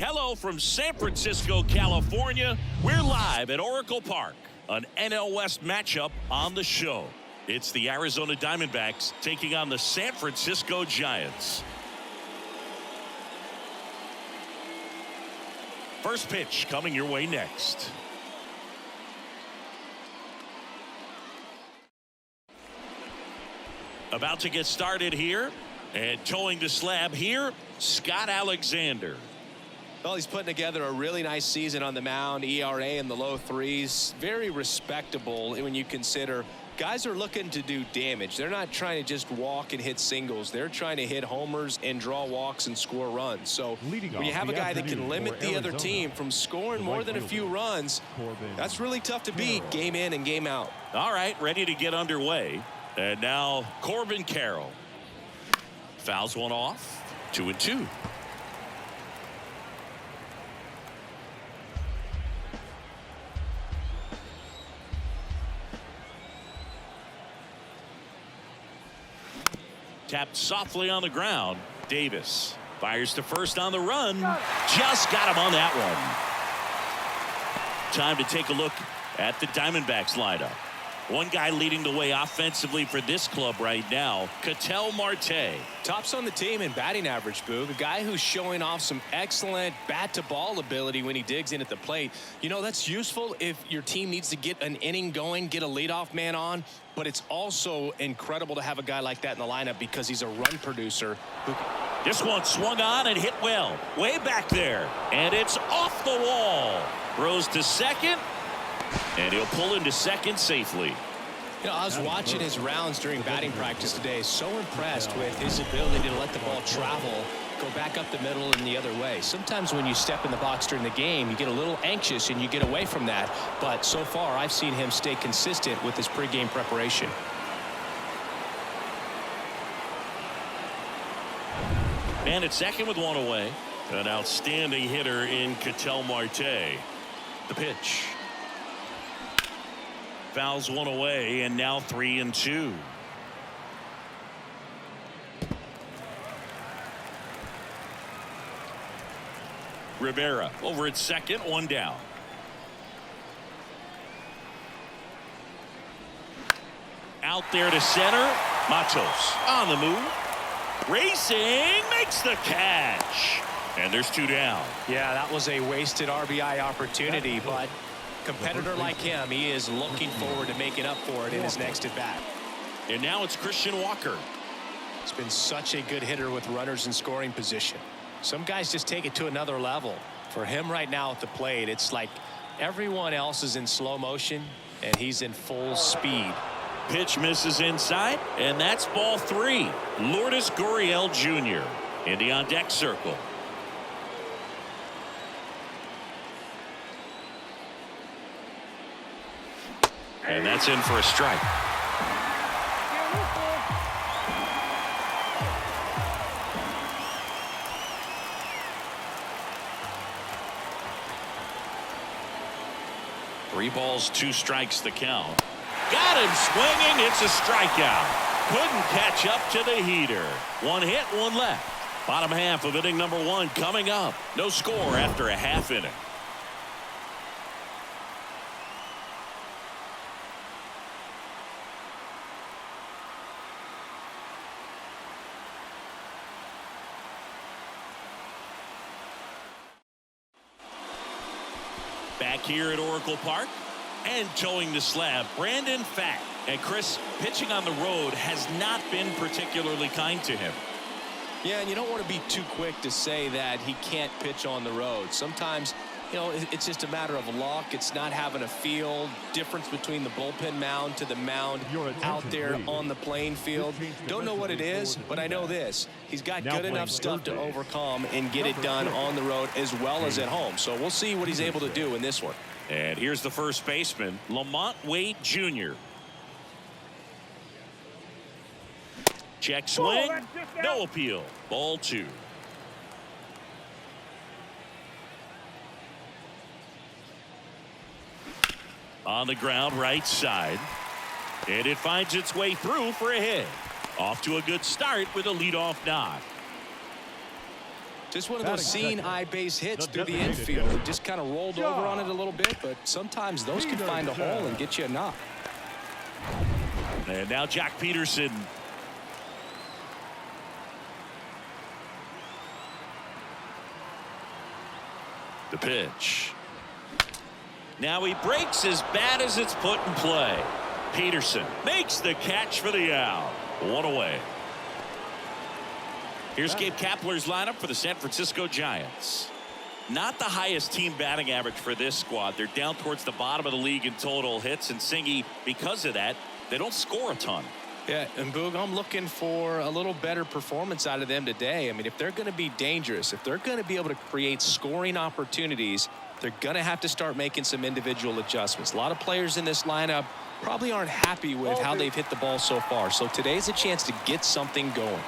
Hello from San Francisco, California. We're live at Oracle Park, an NL West matchup on the show. It's the Arizona Diamondbacks taking on the San Francisco Giants. First pitch coming your way next. About to get started here, and towing the slab here, Scott Alexander. Well, he's putting together a really nice season on the mound. ERA in the low threes. Very respectable when you consider guys are looking to do damage. They're not trying to just walk and hit singles. They're trying to hit homers and draw walks and score runs. So when you have a guy that can limit the other team from scoring more than a few runs, that's really tough to beat game in and game out. All right, ready to get underway. And now Corbin Carroll. Fouls one off. 2-2. Tapped softly on the ground. Davis fires to first on the run. Just got him on that one. Time to take a look at the Diamondbacks lineup. One guy leading the way offensively for this club right now, Ketel Marte. Tops on the team in batting average, Boog. A guy who's showing off some excellent bat-to-ball ability when he digs in at the plate. You know, that's useful if your team needs to get an inning going, get a leadoff man on. But it's also incredible to have a guy like that in the lineup because he's a run producer. This one swung on and hit well. Way back there. And it's off the wall. Throws to second. And he'll pull into second safely. You know, I was watching his rounds during batting practice today. So impressed with his ability to let the ball travel, go back up the middle and the other way. Sometimes when you step in the box during the game, you get a little anxious and you get away from that. But so far, I've seen him stay consistent with his pregame preparation. And at second with one away. An outstanding hitter in Ketel Marte. The pitch. Fouls one away, and now 3-2. Rivera over at second, one down. Out there to center. Matos on the move. Racing, makes the catch. And there's two down. Yeah, that was a wasted RBI opportunity, but competitor like him, he is looking forward to making up for it in his next at bat. And now it's Christian Walker. He's been such a good hitter with runners in scoring position. Some guys just take it to another level. For him right now at the plate, it's like everyone else is in slow motion and he's in full speed. Pitch misses inside, and that's ball three. Lourdes Gurriel Jr. in the on deck circle. And that's in for a strike. Three balls, two strikes the count. Got him swinging. It's a strikeout. Couldn't catch up to the heater. One hit, one left. Bottom half of inning number one coming up. No score after a half inning. Back here at Oracle Park and towing the slab, Brandon Pfaadt. And Chris, pitching on the road has not been particularly kind to him. Yeah, and you don't want to be too quick to say that he can't pitch on the road. Sometimes, you know, it's just a matter of luck. It's not having a feel. Difference between the bullpen mound to the mound out there on the playing field. Don't know what it is, but I know this. He's got good enough stuff to overcome and get it done on the road as well as at home. So we'll see what he's able to do in this one. And here's the first baseman, Lamont Wade Jr. Check swing. No appeal. Ball two. On the ground, right side. And it finds its way through for a hit. Off to a good start with a leadoff knock. Just one of those seeing eye base hits through the infield. He just kind of rolled over on it a little bit, but sometimes those can find a hole and get you a knock. And now Jack Peterson. The pitch. Now he breaks as bad as it's put in play. Peterson makes the catch for the out. One away. Here's Gabe Kapler's lineup for the San Francisco Giants. Not the highest team batting average for this squad. They're down towards the bottom of the league in total hits, and Singy, because of that, they don't score a ton. Yeah, and Boog, I'm looking for a little better performance out of them today. I mean, if they're going to be dangerous, if they're going to be able to create scoring opportunities, they're going to have to start making some individual adjustments. A lot of players in this lineup probably aren't happy with how they've hit the ball so far. So today's a chance to get something going.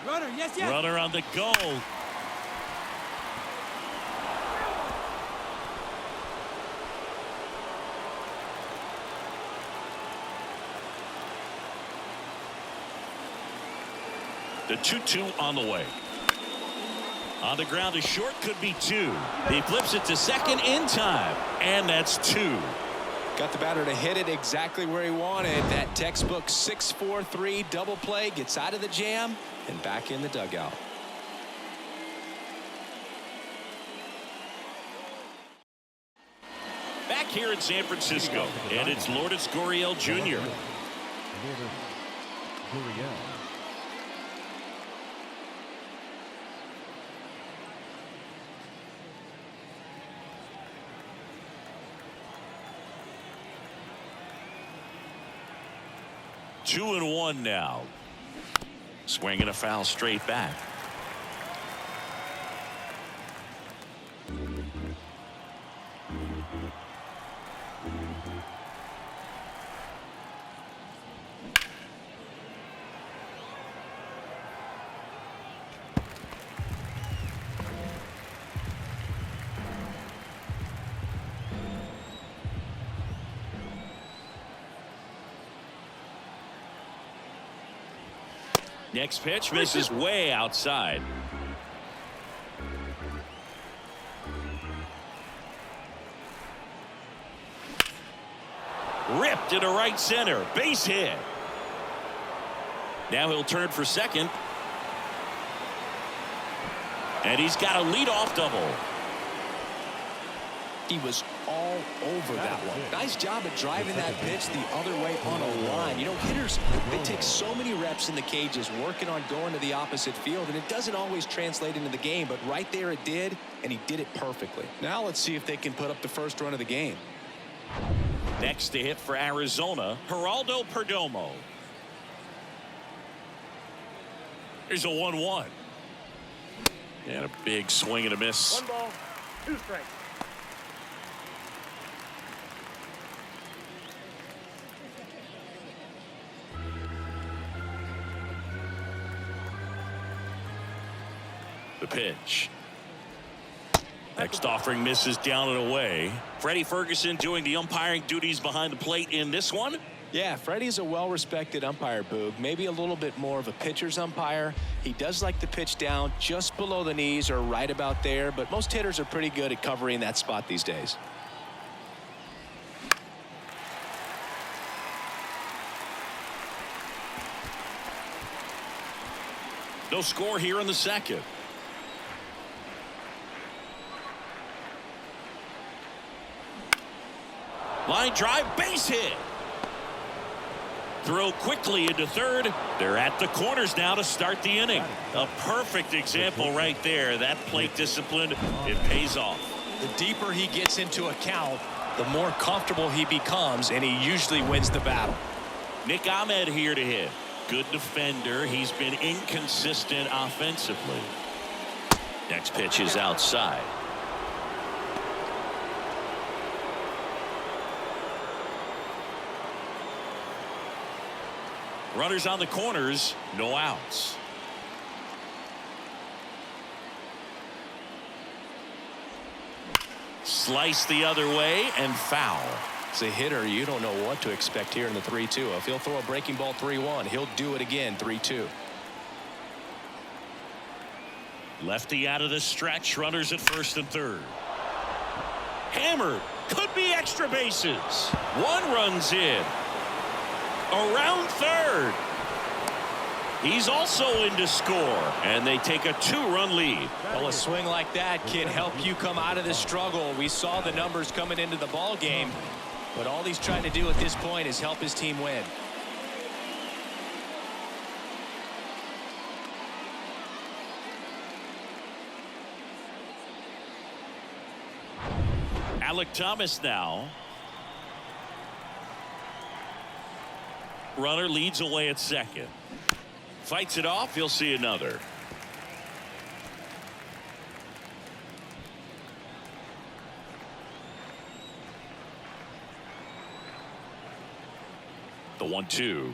Runner, yes, yes. Runner on the goal. The 2-2 on the way. On the ground, a short could be two. He flips it to second in time, and that's two. Got the batter to hit it exactly where he wanted. That textbook 6-4-3 double play, gets out of the jam and back in the dugout. Back here in San Francisco, and it's Lourdes Gurriel Jr. Gurriel. Two and one now. Swinging a foul straight back. Next pitch misses way outside. Ripped into right center. Base hit. Now he'll turn for second. And he's got a leadoff double. He was all over that one. Nice job of driving that pitch the other way on a line. You know, hitters, they take so many reps in the cages working on going to the opposite field, and it doesn't always translate into the game, but right there it did, and he did it perfectly. Now let's see if they can put up the first run of the game. Next to hit for Arizona, Geraldo Perdomo. Here's a 1-1. And a big swing and a miss. 1 ball, 2 strikes. The pitch. Next offering misses down and away. Freddie Ferguson doing the umpiring duties behind the plate in this one. Yeah, Freddie's a well-respected umpire, Boog. Maybe a little bit more of a pitcher's umpire. He does like the pitch down just below the knees or right about there, but most hitters are pretty good at covering that spot these days. No score here in the second. Line drive, base hit. Throw quickly into third. They're at the corners now to start the inning. A perfect example right there. That plate discipline, it pays off. The deeper he gets into a count, the more comfortable he becomes, and he usually wins the battle. Nick Ahmed here to hit. Good defender. He's been inconsistent offensively. Next pitch is outside. Runners on the corners, no outs. sliced the other way and foul. As a hitter, you don't know what to expect here in the 3-2. If he'll throw a breaking ball 3-1, he'll do it again 3-2. Lefty out of the stretch. Runners at first and third. Hammered. Could be extra bases. One runs in. Around third. He's also in to score, and they take a 2-run lead. Well, a swing like that can help you come out of this struggle. We saw the numbers coming into the ball game, but all he's trying to do at this point is help his team win. Alec Thomas now. Runner leads away at second. Fights it off. He'll see another. The 1-2.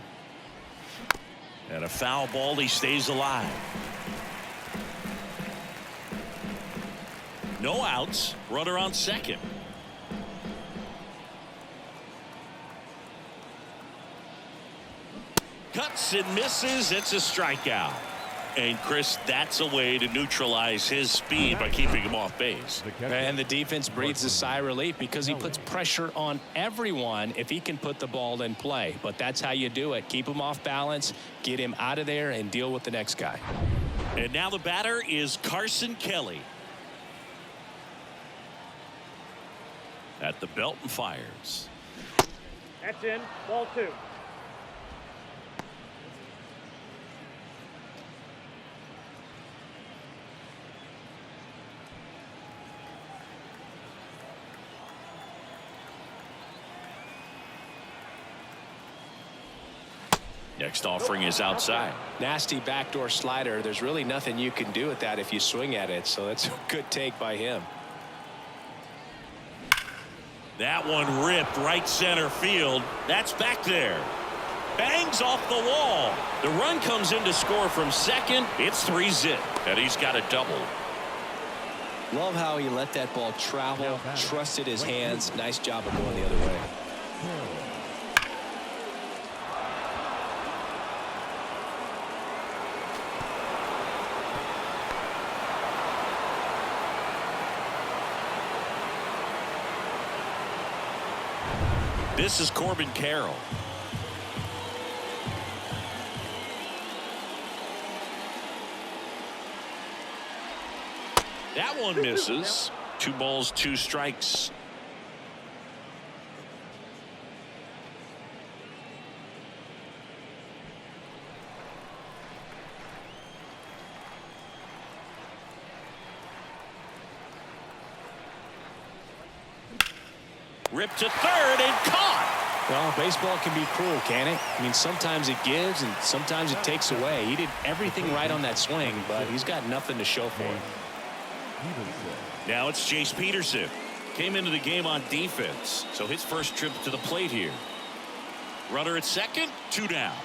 And a foul ball. He stays alive. No outs. Runner on second. Cuts and misses. It's a strikeout. And Chris, that's a way to neutralize his speed by keeping him off base. And the defense breathes a sigh of relief because he puts pressure on everyone if he can put the ball in play. But that's how you do it. Keep him off balance, get him out of there, and deal with the next guy. And now the batter is Carson Kelly. At the belt and fires. That's in. Ball 2. Next offering is outside. Nasty backdoor slider. There's really nothing you can do with that if you swing at it. So that's a good take by him. That one ripped right center field. That's back there. Bangs off the wall. The run comes in to score from second. It's 3-zip. And he's got a double. Love how he let that ball travel, trusted his hands. Nice job of going the other way. This is Corbin Carroll. That one misses. 2 balls, 2 strikes. Ripped to third and caught. Well, baseball can be cruel, can it? I mean, sometimes it gives and sometimes it takes away. He did everything right on that swing, but he's got nothing to show for it. Now it's Jace Peterson. Came into the game on defense, so his first trip to the plate here. Runner at second, 2 down.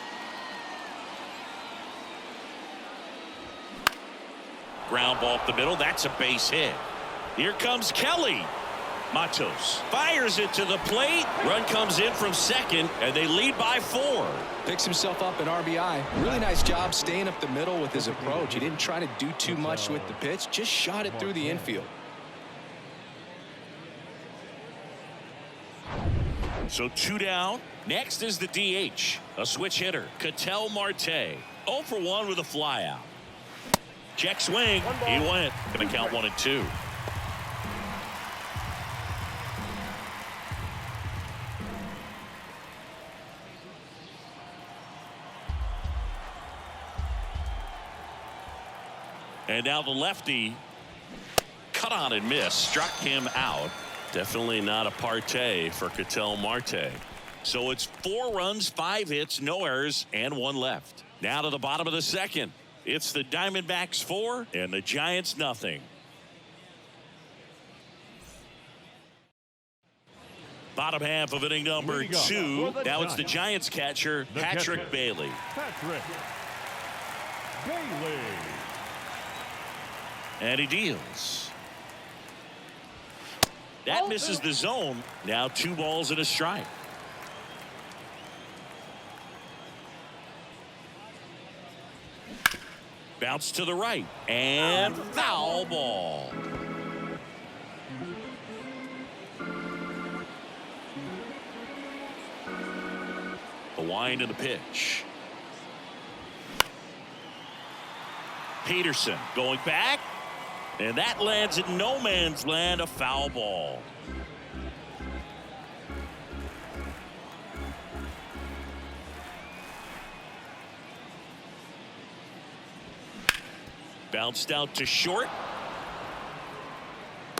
Ground ball up the middle. That's a base hit. Here comes Kelly. Matos fires it to the plate. Run comes in from second, and they lead by 4. Picks himself up an RBI. Really nice job staying up the middle with his approach. He didn't try to do too much with the pitch, just shot it through the infield. So 2 down. Next is the DH, a switch hitter, Ketel Marte. 0 for 1 with a flyout. Check swing. He went. Going to count 1 and 2. And now the lefty cut on and missed, struck him out. Definitely not a partay for Ketel Marte. So it's 4 runs, 5 hits, no errors, and 1 left. Now to the bottom of the second. It's the Diamondbacks 4 and the Giants nothing. Bottom half of inning number 2. Now it's the Giants catcher, Patrick Bailey. Patrick Bailey. And he deals. That misses the zone. Now 2 balls and a strike. Bounce to the right and foul ball. The wind and the pitch. Peterson going back, and that lands in no man's land, a foul ball. Bounced out to short.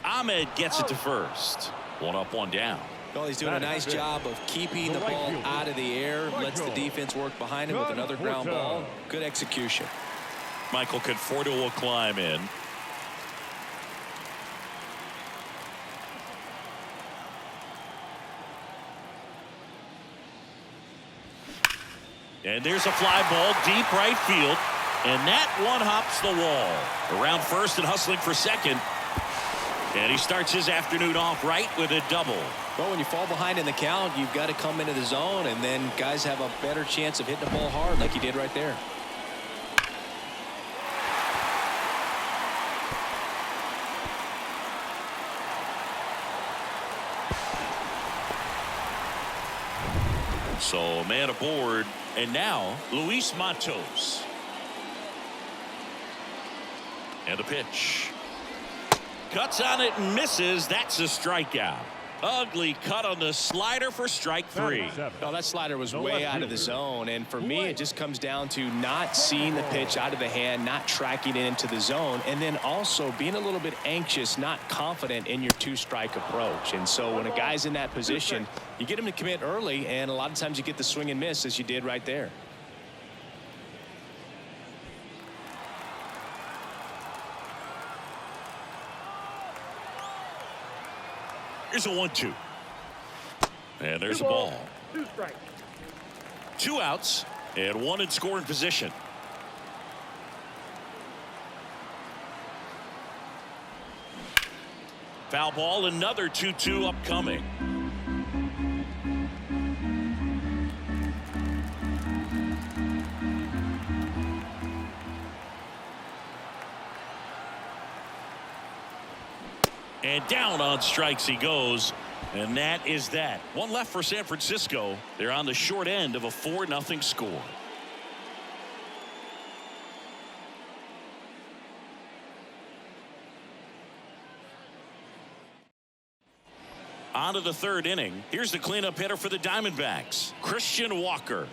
Ahmed gets it to first. 1 up, 1 down. Well, he's doing a nice job of keeping the ball out of the air. Lets the defense work behind him with another ground ball. Good execution. Michael Conforto will climb in. And there's a fly ball deep right field. And that one hops the wall. Around first and hustling for second. And he starts his afternoon off right with a double. Well, when you fall behind in the count, you've got to come into the zone, and then guys have a better chance of hitting the ball hard like he did right there. So a man aboard, and now Luis Matos. And the pitch. Cuts on it and misses. That's a strikeout. Ugly cut on the slider for strike 3. Oh, that slider was way out of the zone, and for me it just comes down to not seeing the pitch out of the hand, not tracking it into the zone, and then also being a little bit anxious, not confident in your 2-strike approach. And so when a guy's in that position, you get him to commit early, and a lot of times you get the swing and miss as you did right there. Here's a 1-2. And there's a ball. 2 strikes. 2 outs and 1 in scoring position. Foul ball, another 2-2 upcoming. And down on strikes he goes. And that is that. 1 left for San Francisco. They're on the short end of a 4-0 score. On to the 3rd inning. Here's the cleanup hitter for the Diamondbacks, Christian Walker.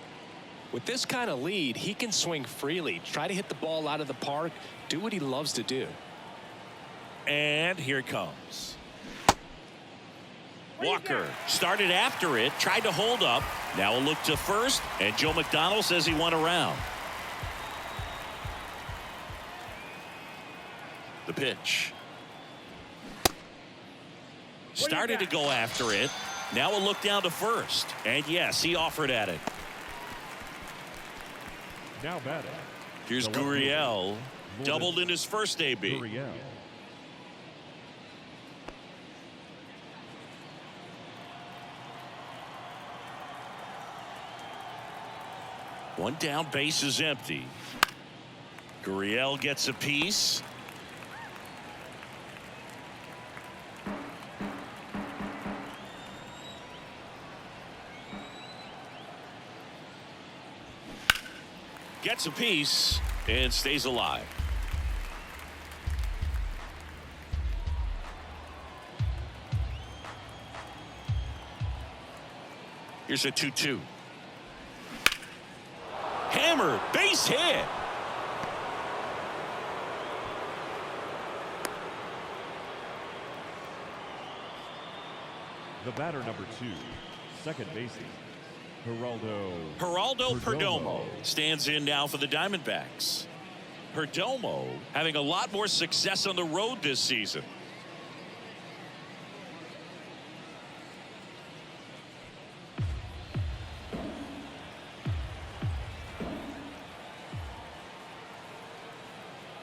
With this kind of lead, he can swing freely, try to hit the ball out of the park, do what he loves to do. And here it comes. Walker started after it, tried to hold up. Now a look to first, and Joe McDonald says he went around. The pitch. Started to go after it. Now a look down to first. And yes, he offered at it. Now batting. Here's Gurriel. Doubled in his first AB. Gurriel. One down, base is empty. Gurriel gets a piece. Gets a piece and stays alive. Here's a 2-2. Hammer, base hit. The batter number 2, second baseman, Geraldo Perdomo stands in now for the Diamondbacks. Perdomo having a lot more success on the road this season.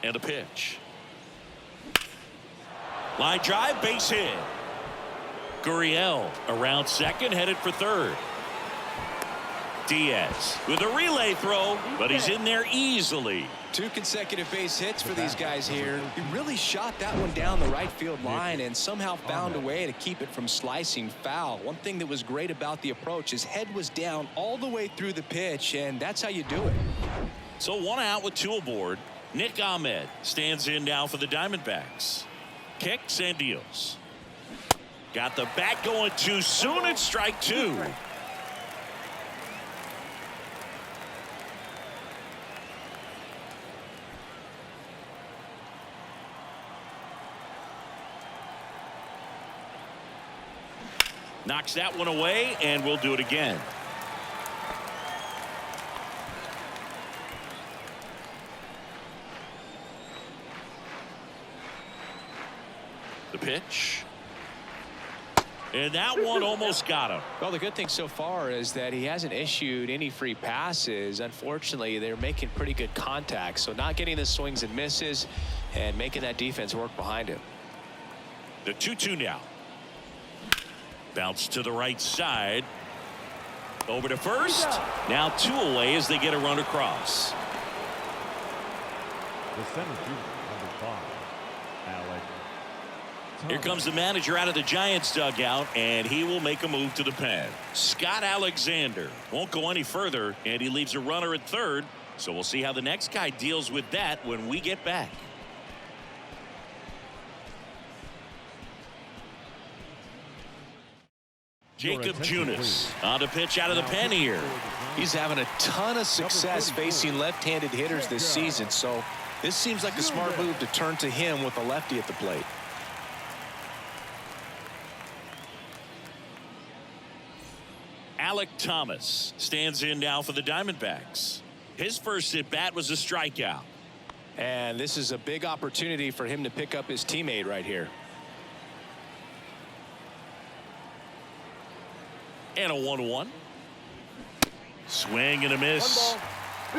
And a pitch. Line drive, base hit. Gurriel around second, headed for third. Diaz with a relay throw, but he's in there easily. 2 consecutive base hits for these guys here. He really shot that one down the right field line and somehow found a way to keep it from slicing foul. One thing that was great about the approach, his head was down all the way through the pitch, and that's how you do it. So 1 out with 2 aboard. Nick Ahmed stands in now for the Diamondbacks. Kicks and deals. Got the bat going too soon. It's strike 2. Knocks that one away, and we'll do it again. The pitch. And that one almost got him. Well, the good thing so far is that he hasn't issued any free passes. Unfortunately, they're making pretty good contact, so not getting the swings and misses and making that defense work behind him. The 2-2 now. Bounce to the right side. Over to first. Now 2 away as they get a run across. The center fielder, number 5, Alec. Here comes the manager out of the Giants dugout, and he will make a move to the pen. Scott Alexander won't go any further, and he leaves a runner at third. So we'll see how the next guy deals with that when we get back. Jacob Junis on the pitch out of the pen here. He's having a ton of success facing left-handed hitters this season, so this seems like a smart move to turn to him with a lefty at the plate. Alec Thomas stands in now for the Diamondbacks. His first at bat was a strikeout. And this is a big opportunity for him to pick up his teammate right here. And a 1-1. Swing and a miss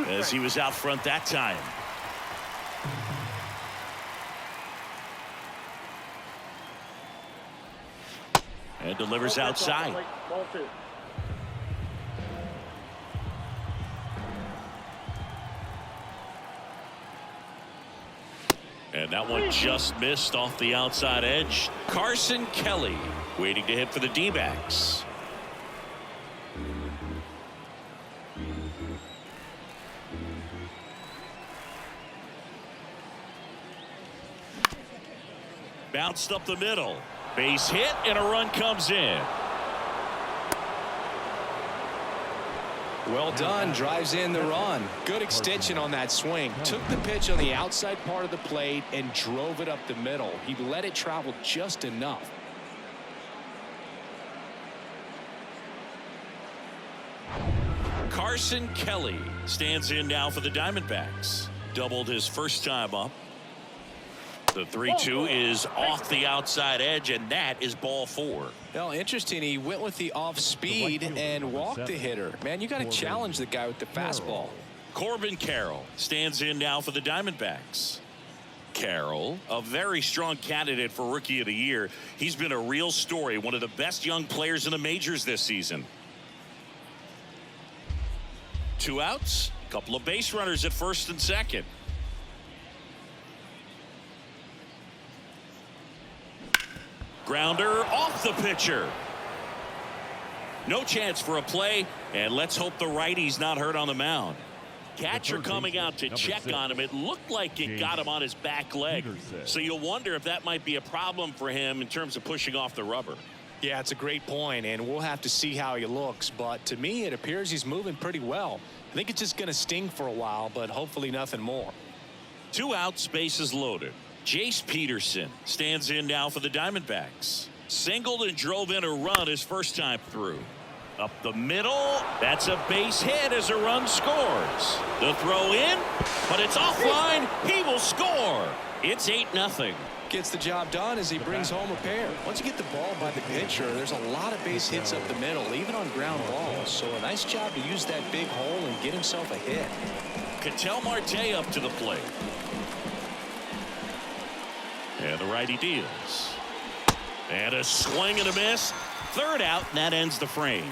as he was out front that time. And delivers outside. Ball 2. And that one just missed off the outside edge. Carson Kelly waiting to hit for the D-backs. Bounced up the middle. Base hit, and a run comes in. Well done. Drives in the run. Good extension on that swing. Took the pitch on the outside part of the plate and drove it up the middle. He let it travel just enough. Carson Kelly stands in now for the Diamondbacks. Doubled his first time up. The 3-2 is off the outside edge, and that is ball 4. Well, interesting. He went with the off speed and walked the hitter. Man, you got to challenge the guy with the fastball. Corbin Carroll stands in now for the Diamondbacks. Carroll, a very strong candidate for Rookie of the Year. He's been a real story, one of the best young players in the majors this season. 2 outs, a couple of base runners at first and second. Grounder off the pitcher. No chance for a play, and let's hope the righty's not hurt on the mound. Catcher coming out to check on him. It looked like it got him on his back leg. So you'll wonder if that might be a problem for him in terms of pushing off the rubber. Yeah, it's a great point, and we'll have to see how he looks. But to me, it appears he's moving pretty well. I think it's just going to sting for a while, but hopefully nothing more. 2 outs, bases loaded. Jace Peterson stands in now for the Diamondbacks. Singled and drove in a run his first time through. Up the middle. That's a base hit as a run scores. The throw in, but it's offline. He will score. It's 8-0. Gets the job done as he brings home a pair. Once you get the ball by the pitcher, there's a lot of base hits up the middle, even on ground balls. So a nice job to use that big hole and get himself a hit. Ketel Marte up to the plate. And the righty deals. And a swing and a miss. Third out, and that ends the frame.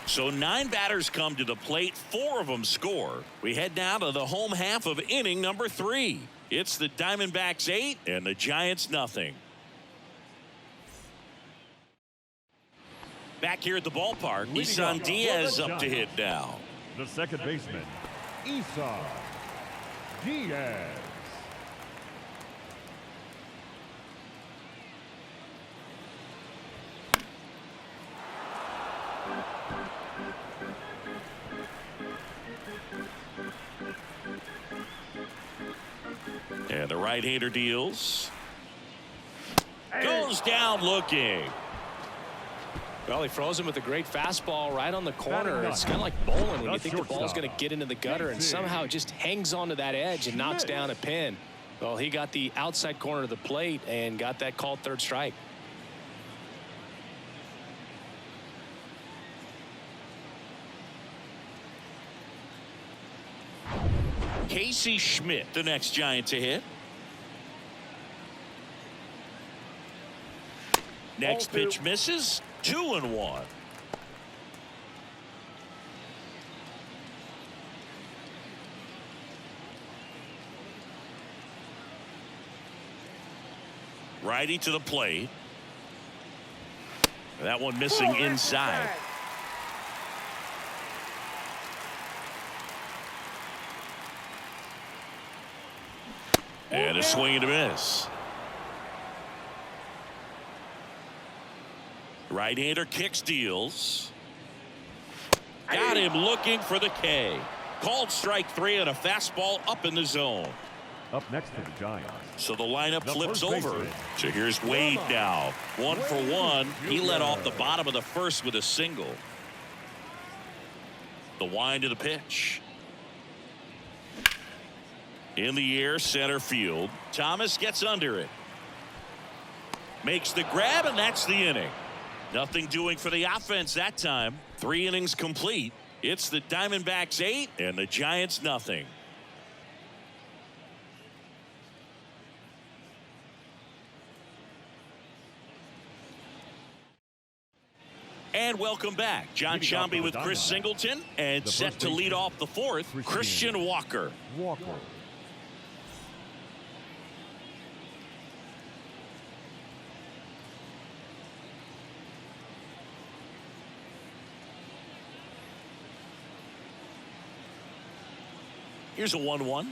So 9 batters come to the plate, 4 of them score. We head now to the home half of inning number 3. It's the Diamondbacks 8 and the Giants nothing. Back here at the ballpark, Isan Diaz up to hit now. The second baseman, Isan Diaz. And the right-hander deals. Goes down looking. Well, he froze him with a great fastball right on the corner. It's kind of like bowling when you think the ball's going to get into the gutter and somehow it just hangs onto that edge and knocks down a pin. Well, he got the outside corner of the plate and got that called third strike. Casey Schmidt, the next Giant to hit. Next pitch misses. 2-1. Righty to the plate. That one missing inside. And a swing and a miss. Right-hander kicks, deals. Got him looking for the K. Called strike 3 and a fastball up in the zone. Up next to the Giants. So the lineup The flips first over. baseman. So here's Wade now. 1 for 1. He led off the bottom of the first with a single. The wind of the pitch. In the air, center field. Thomas gets under it. Makes the grab, and that's the inning. Nothing doing for the offense that time. 3 innings complete. It's the Diamondbacks 8 and the Giants nothing. And welcome back. John Shambi with Chris Singleton, and set to lead off the 4th, Christian Walker. Here's a 1-1.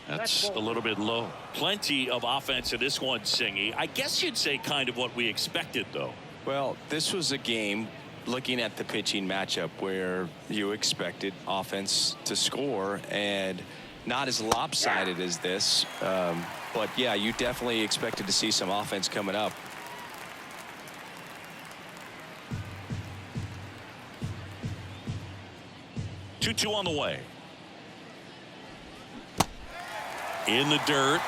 That's a little bit low. Plenty of offense in this one, Singy. I guess you'd say kind of what we expected, though. Well, this was a game, looking at the pitching matchup, where you expected offense to score, and not as lopsided as this. But, yeah, you definitely expected to see some offense coming up. Two on the way. In the dirt.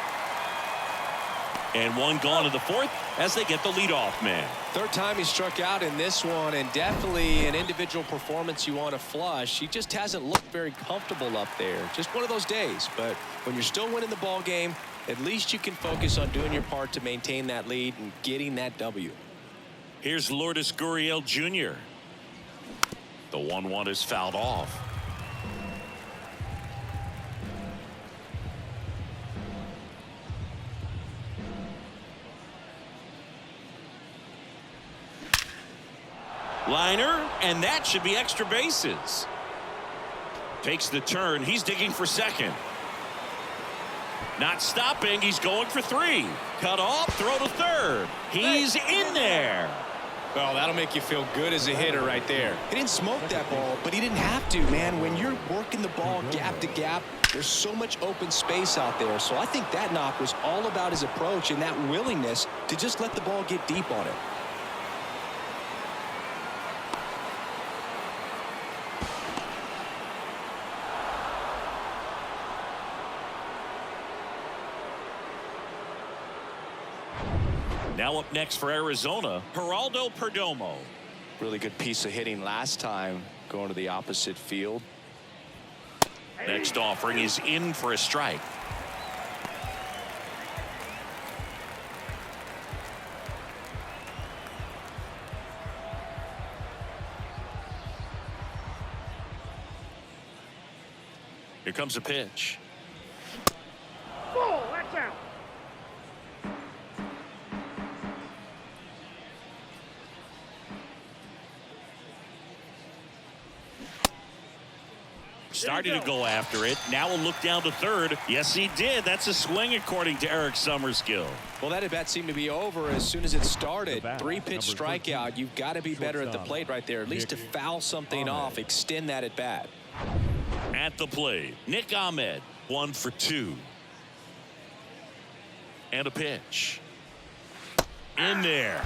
And one gone to the 4th as they get the leadoff man. Third time he struck out in this one, and definitely an individual performance you want to flush. He just hasn't looked very comfortable up there. Just one of those days. But when you're still winning the ball game, at least you can focus on doing your part to maintain that lead and getting that W. Here's Lourdes Gurriel Jr. The 1-1 is fouled off. Liner, and that should be extra bases. Takes the turn. He's digging for second. Not stopping. He's going for 3. Cut off. Throw to third. He's in there. Well, that'll make you feel good as a hitter right there. He didn't smoke that ball, but he didn't have to, man. When you're working the ball gap to gap, there's so much open space out there. So I think that knock was all about his approach and that willingness to just let the ball get deep on it. Now up next for Arizona, Geraldo Perdomo. Really good piece of hitting last time, going to the opposite field. Next offering is in for a strike. Here comes a pitch. Ball, that's out. Starting to go after it. Now we'll look down to third. Yes, he did. That's a swing, according to Eric Summerskill. Well, that at bat seemed to be over as soon as it started. Bat, 3-pitch strikeout. You've got to be better at the plate right there. At least to foul something off, extend that at bat. At the plate, Nick Ahmed, 1 for 2. And a pitch. In there.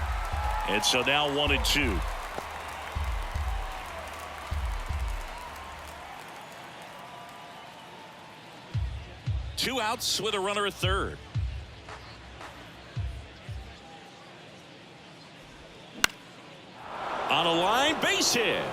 And so now 1-2. Two outs with a runner at third. On a line, base hit.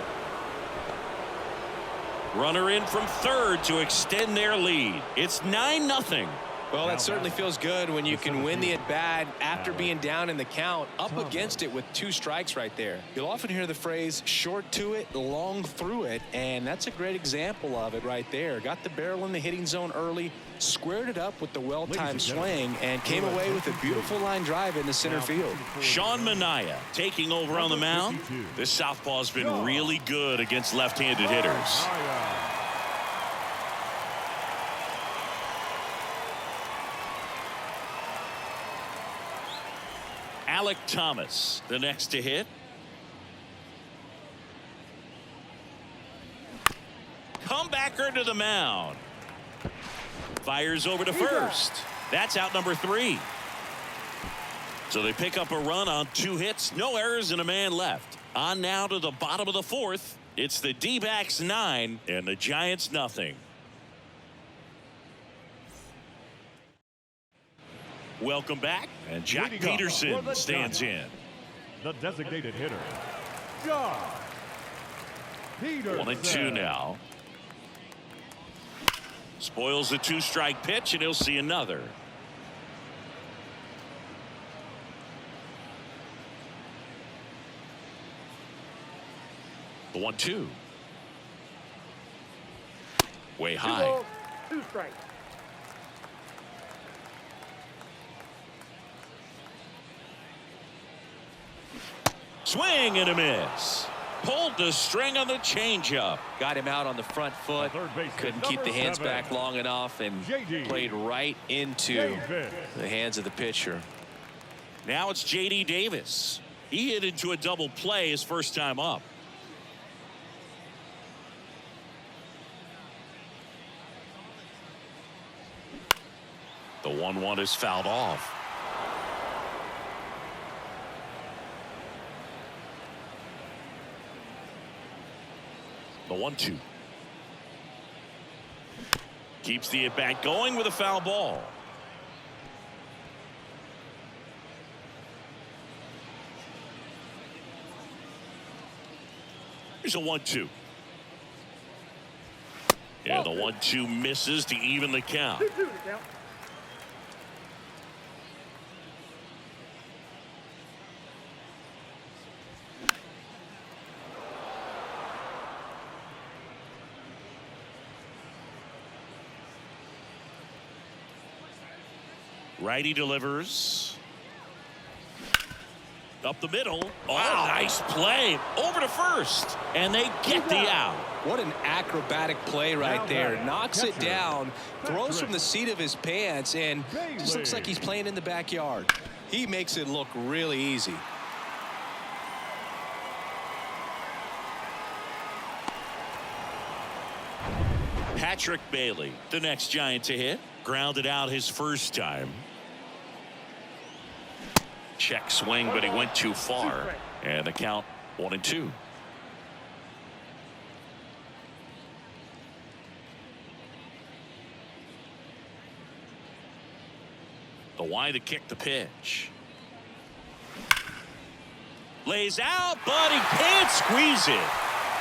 Runner in from third to extend their lead. It's 9-0. Well, that certainly feels good when you can win the at-bat after being down in the count, up against it with 2 strikes right there. You'll often hear the phrase short to it, long through it, and that's a great example of it right there. Got the barrel in the hitting zone early, squared it up with the well-timed swing, and came away with a beautiful line drive into center field. Sean Manaea taking over on the mound. This southpaw's been really good against left-handed hitters. Alec Thomas, the next to hit. Comebacker to the mound. Fires over to first. That's out number 3. So they pick up a run on 2 hits, no errors, and a man left. On now to the bottom of the 4th. It's the D-backs 9 and the Giants nothing. Welcome back, and Jack Peterson stands in. The designated hitter, Jack Peterson. 1-2 now. Spoils the 2-strike pitch, and he'll see another. The 1-2. Way high. 2 balls, 2 strikes. Swing and a miss. Pulled the string on the changeup. Got him out on the front foot. Couldn't keep the hands back long enough and played right into the hands of the pitcher. Now it's J.D. Davis. He hit into a double play his first time up. The 1-1 is fouled off. The 1-2. Keeps the at-bat going with a foul ball. Here's a 1-2. Yeah, the 1-2 misses to even the count. 2-2 to count. Righty delivers. Up the middle. Wow, nice play. Over to first. And they get the out. What an acrobatic play right there. Knocks it down, throws from the seat of his pants, and just looks like he's playing in the backyard. He makes it look really easy. Patrick Bailey, the next Giant to hit. Grounded out his first time. Check swing, but he went too far. And the count 1-2. The wide to kick the pitch. Lays out, but he can't squeeze it.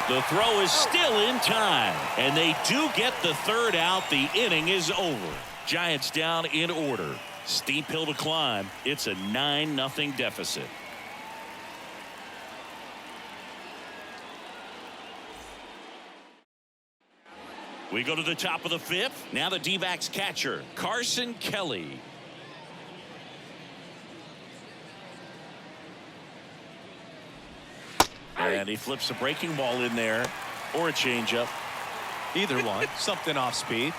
The throw is still in time, and they do get the third out. The inning is over. Giants down in order. Steep hill to climb. It's a 9-0 deficit. We go to the top of the 5th. Now the D-backs catcher, Carson Kelly. And he flips a breaking ball in there, or a changeup. Either one. Something off speed.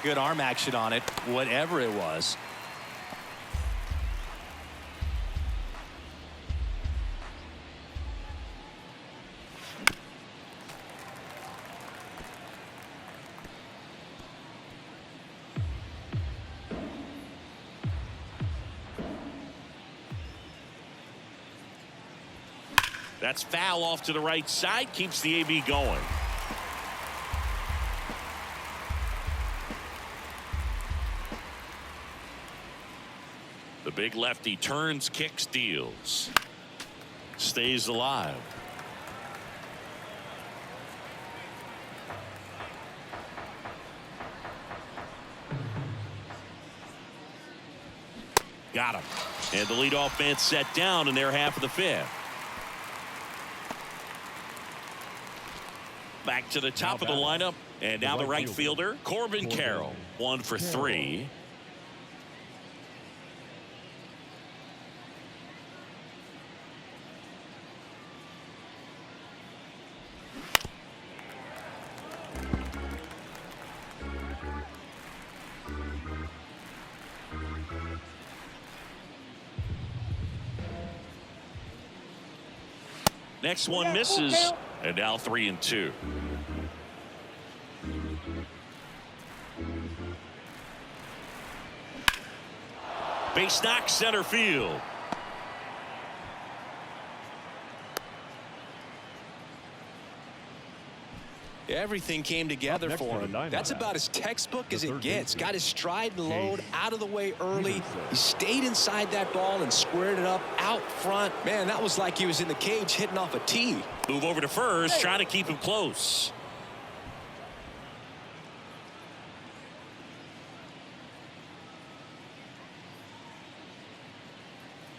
Good arm action on it, whatever it was. That's foul off to the right side, keeps the AB going. The big lefty turns, kicks, deals. Stays alive. Got him. And the leadoff man set down in their half of the 5th. Back to the top of the lineup. And now the right fielder, Corbin Carroll. 1 for 3. Next one misses. And now 3-2. Base knock, center field. Everything came together for him. That's about as textbook as it gets. Got his stride and load out of the way early. He stayed inside that ball and squared it up out front. Man, that was like he was in the cage hitting off a tee. Move over to first, trying to keep him close.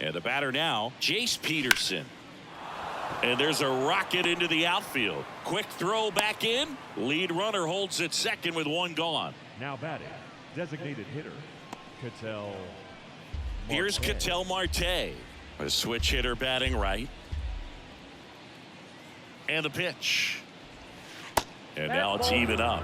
And the batter now, Jace Peterson. And there's a rocket into the outfield. Quick throw back in. Lead runner holds at second with 1 gone. Now batting, designated hitter, Ketel Marte. Here's Ketel Marte. A switch hitter batting right. And the pitch. And now it's even up.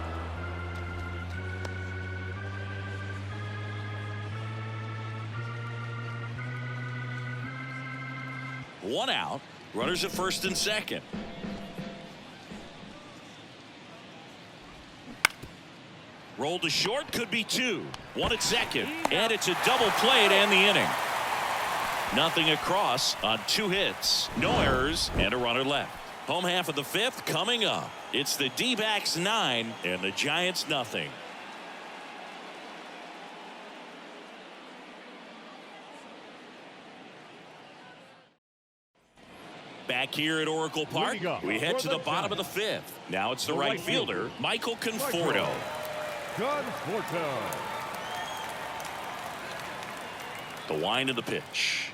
One out. Runners at first and second. Rolled to short, could be 2. 1 at second. And it's a double play to end the inning. Nothing across on 2 hits. No errors and a runner left. Home half of the 5th coming up. It's the D-backs 9 and the Giants nothing. Back here at Oracle Park, we head to the bottom of the 5th. Now it's the right fielder, Michael Conforto. The wind of the pitch.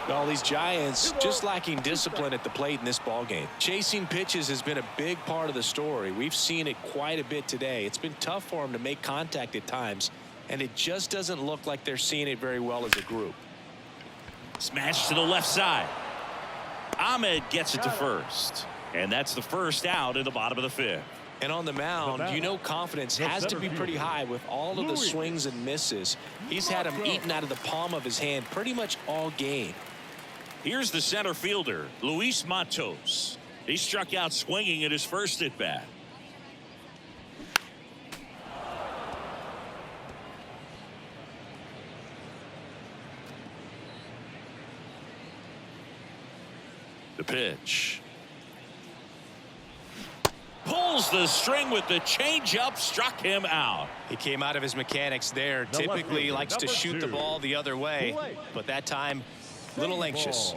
Well, these Giants just lacking discipline at the plate in this ballgame. Chasing pitches has been a big part of the story. We've seen it quite a bit today. It's been tough for them to make contact at times, and it just doesn't look like they're seeing it very well as a group. Smash to the left side. Ahmed gets it to first. And that's the first out in the bottom of the 5th. And on the mound, you know confidence has to be pretty high with all of the swings and misses. He's had them eaten out of the palm of his hand pretty much all game. Here's the center fielder, Luis Matos. He struck out swinging at his first at bat. The pitch. Pulls the string with the changeup, struck him out. He came out of his mechanics there. Typically likes to shoot the ball the other way, but that time a little anxious.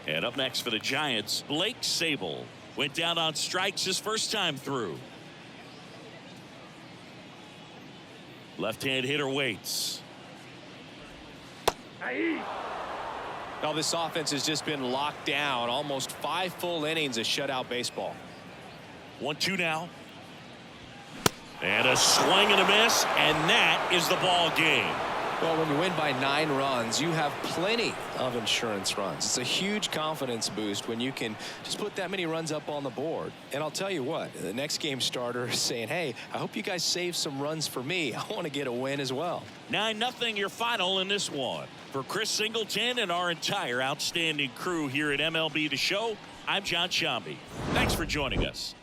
And up next for the Giants, Blake Sable. Went down on strikes his first time through. Left-hand hitter waits. Well, this offense has just been locked down. Almost 5 full innings of shutout baseball. 1-2 now. And a swing and a miss, and that is the ball game. Well, when you win by 9 runs, you have plenty of insurance runs. It's a huge confidence boost when you can just put that many runs up on the board. And I'll tell you what, the next game starter is saying, hey, I hope you guys save some runs for me. I want to get a win as well. 9-0 your final in this one. For Chris Singleton and our entire outstanding crew here at MLB The Show, I'm John Shambi. Thanks for joining us.